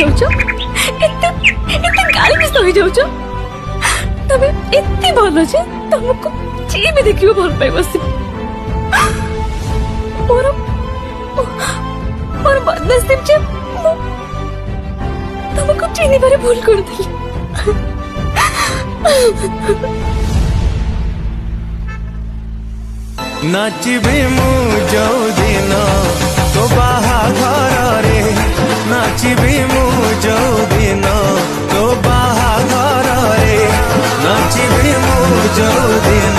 जाउछो एते एते गाली भी सही जाउछो तबे एते भलो जे तुमको जे भी देखियो भल पाइ बसी मोर मोर बदनसीब जे तुमको चिनी बारे भूल कर दिली नाचिबी मु जो दिन तो बाहाघर रे नाचिबी मु जो दिन तो बाहाघर रे नाचिबी मु जो दिन